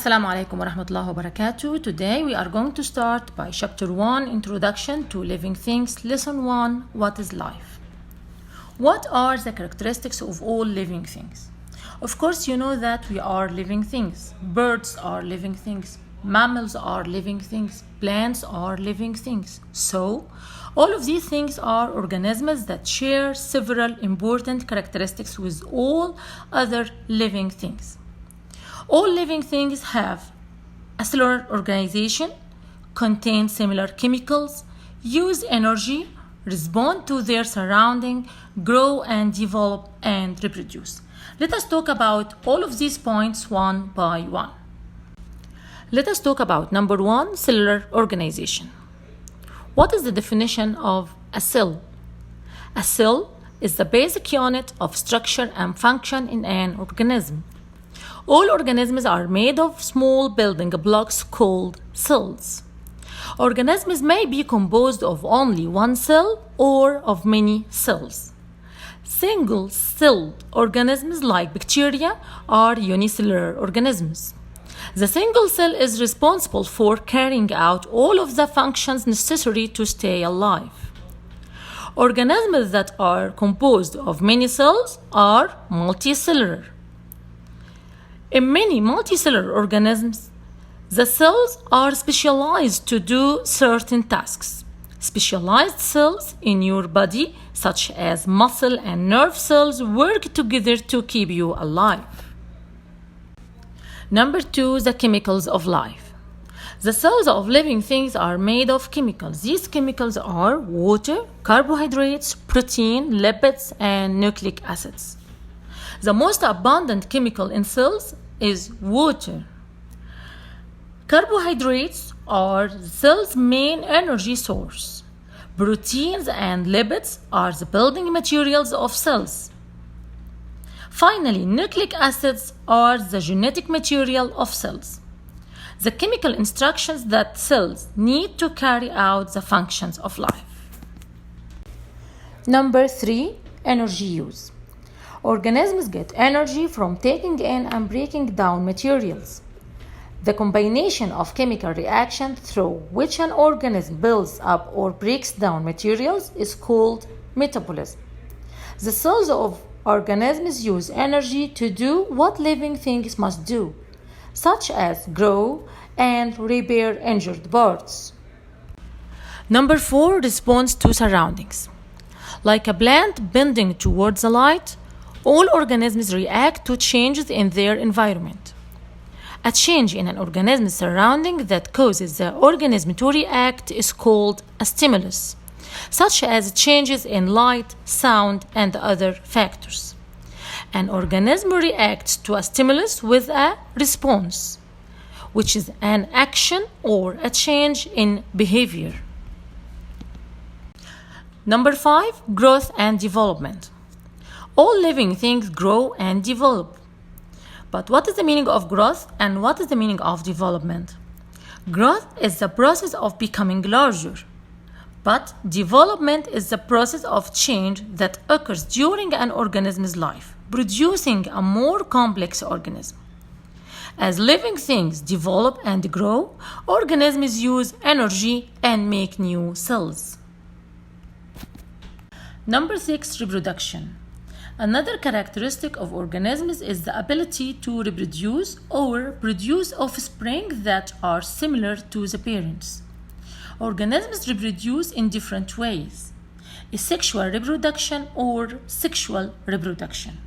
Assalamu alaikum wa rahmatullahi wa barakatuh. Today we are going to start by Chapter 1, Introduction to Living Things, Lesson 1, What is Life? What are the characteristics of all living things? Of course, you know that we are living things. Birds are living things. Mammals are living things. Plants are living things. So, all of these things are organisms that share several important characteristics with all other living things. All living things have a cellular organization, contain similar chemicals, use energy, respond to their surrounding, grow and develop and reproduce. Let us talk about all of these points one by one. Let us talk about number 1, cellular organization. What is the definition of a cell? A cell is the basic unit of structure and function in an organism. All organisms are made of small building blocks called cells. Organisms may be composed of only one cell or of many cells. Single-celled organisms like bacteria are unicellular organisms. The single cell is responsible for carrying out all of the functions necessary to stay alive. Organisms that are composed of many cells are multicellular. In many multicellular organisms, the cells are specialized to do certain tasks. Specialized cells in your body, such as muscle and nerve cells, work together to keep you alive. Number 2, the chemicals of life. The cells of living things are made of chemicals. These chemicals are water, carbohydrates, protein, lipids, and nucleic acids. The most abundant chemical in cells is water. Carbohydrates are the cell's main energy source. Proteins and lipids are the building materials of cells. Finally, nucleic acids are the genetic material of cells, the chemical instructions that cells need to carry out the functions of life. Number 3, energy use. Organisms get energy from taking in and breaking down materials. The combination of chemical reactions through which an organism builds up or breaks down materials is called metabolism. The cells of organisms use energy to do what living things must do, such as grow and repair injured parts. Number 4, response to surroundings. Like a plant bending towards the light, all organisms react to changes in their environment. A change in an organism's surrounding that causes the organism to react is called a stimulus, such as changes in light, sound, and other factors. An organism reacts to a stimulus with a response, which is an action or a change in behavior. Number 5, growth and development. All living things grow and develop. But what is the meaning of growth and what is the meaning of development? Growth is the process of becoming larger, but development is the process of change that occurs during an organism's life, producing a more complex organism. As living things develop and grow, organisms use energy and make new cells. Number 6, reproduction. Another characteristic of organisms is the ability to reproduce or produce offspring that are similar to the parents. Organisms reproduce in different ways: asexual reproduction or sexual reproduction.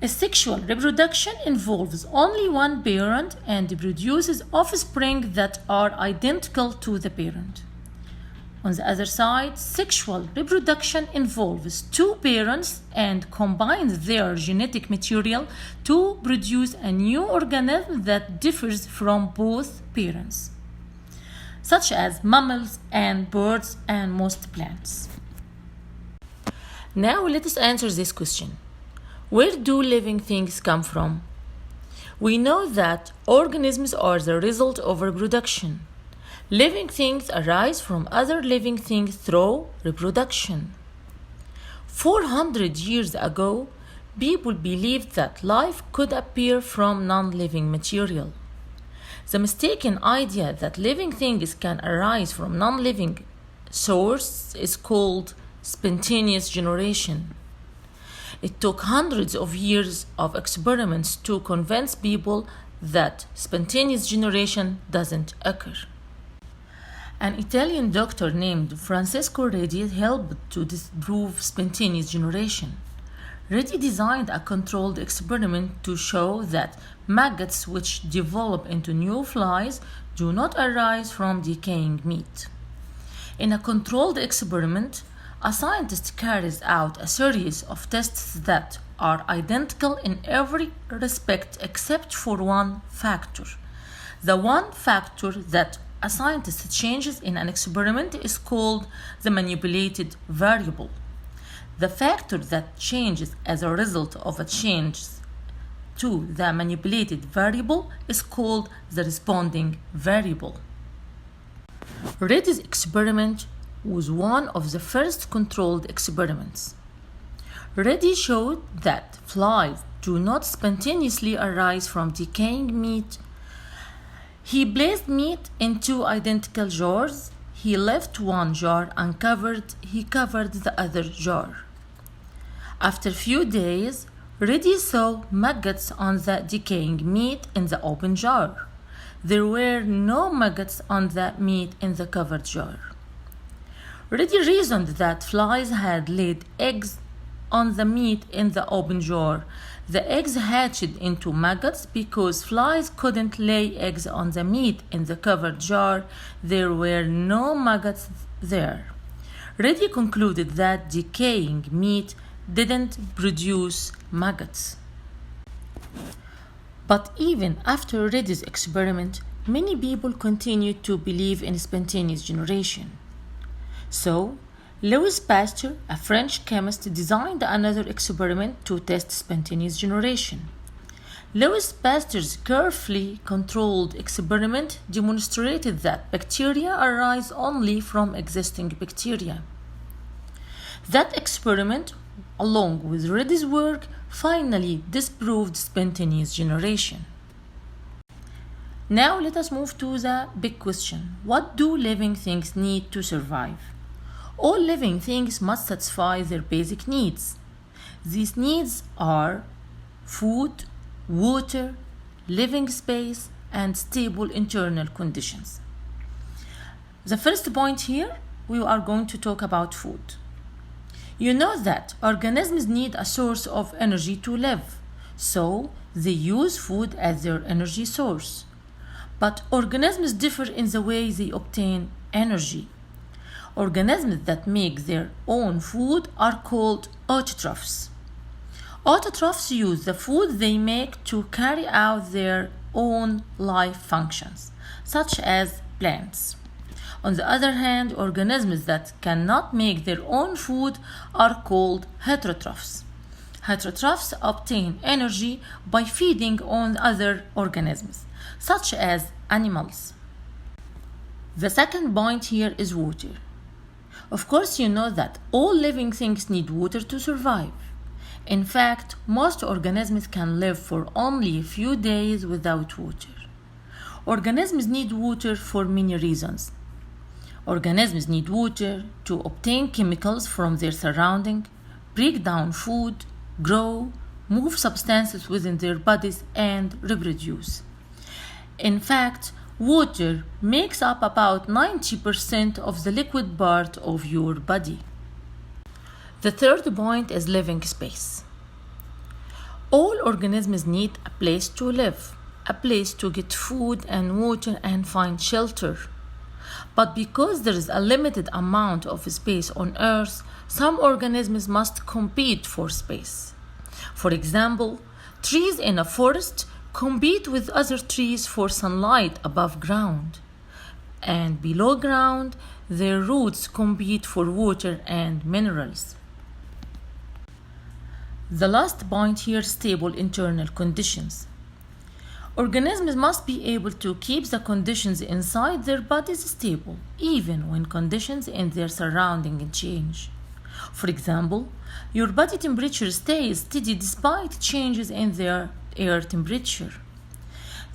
Asexual reproduction involves only one parent and produces offspring that are identical to the parent. On the other side, sexual reproduction involves two parents and combines their genetic material to produce a new organism that differs from both parents, such as mammals and birds and most plants. Now let us answer this question. Where do living things come from? We know that organisms are the result of reproduction. Living things arise from other living things through reproduction. 400 years ago, people believed that life could appear from non-living material. The mistaken idea that living things can arise from non-living source is called spontaneous generation. It took hundreds of years of experiments to convince people that spontaneous generation doesn't occur. An Italian doctor named Francesco Redi helped to disprove spontaneous generation. Redi designed a controlled experiment to show that maggots which develop into new flies do not arise from decaying meat. In a controlled experiment, a scientist carries out a series of tests that are identical in every respect except for one factor. The one factor that a scientist changes in an experiment is called the manipulated variable. The factor that changes as a result of a change to the manipulated variable is called the responding variable. Redi's experiment was one of the first controlled experiments. Redi showed that flies do not spontaneously arise from decaying meat. He placed meat in two identical jars. He left one jar uncovered. He covered the other jar. After a few days, Redi saw maggots on the decaying meat in the open jar. There were no maggots on the meat in the covered jar. Redi reasoned that flies had laid eggs on the meat in the open jar. The eggs hatched into maggots because flies couldn't lay eggs on the meat in the covered jar. There were no maggots there. Redi concluded that decaying meat didn't produce maggots. But even after Redi's experiment, many people continued to believe in spontaneous generation. So, Louis Pasteur, a French chemist, designed another experiment to test spontaneous generation. Louis Pasteur's carefully controlled experiment demonstrated that bacteria arise only from existing bacteria. That experiment, along with Redi's work, finally disproved spontaneous generation. Now let us move to the big question. What do living things need to survive? All living things must satisfy their basic needs. These needs are food, water, living space, and stable internal conditions. The first point here, we are going to talk about food. You know that organisms need a source of energy to live, so they use food as their energy source. But organisms differ in the way they obtain energy. Organisms that make their own food are called autotrophs. Autotrophs use the food they make to carry out their own life functions, such as plants. On the other hand, organisms that cannot make their own food are called heterotrophs. Heterotrophs obtain energy by feeding on other organisms, such as animals. The second point here is water. Of course, you know that all living things need water to survive. In fact, most organisms can live for only a few days without water. Organisms need water for many reasons. Organisms need water to obtain chemicals from their surrounding, break down food, grow, move substances within their bodies, and reproduce. In fact, water makes up about 90% of the liquid part of your body. The third point is living space. All organisms need a place to live, a place to get food and water and find shelter. But because there is a limited amount of space on Earth, some organisms must compete for space. For example, trees in a forest compete with other trees for sunlight above ground. And below ground, their roots compete for water and minerals. The last point here, stable internal conditions. Organisms must be able to keep the conditions inside their bodies stable, even when conditions in their surroundings change. For example, your body temperature stays steady despite changes in the air temperature.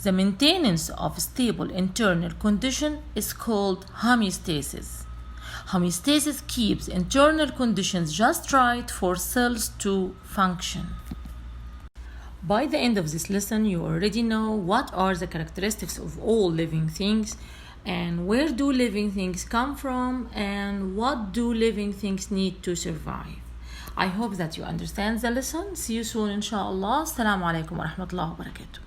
The maintenance of stable internal condition is called homeostasis. Homeostasis keeps internal conditions just right for cells to function. By the end of this lesson, you already know what are the characteristics of all living things and where do living things come from and what do living things need to survive. I hope that you understand the lesson. See you soon, inshallah. Assalamu alaikum wa rahmatullahi wa barakatuh.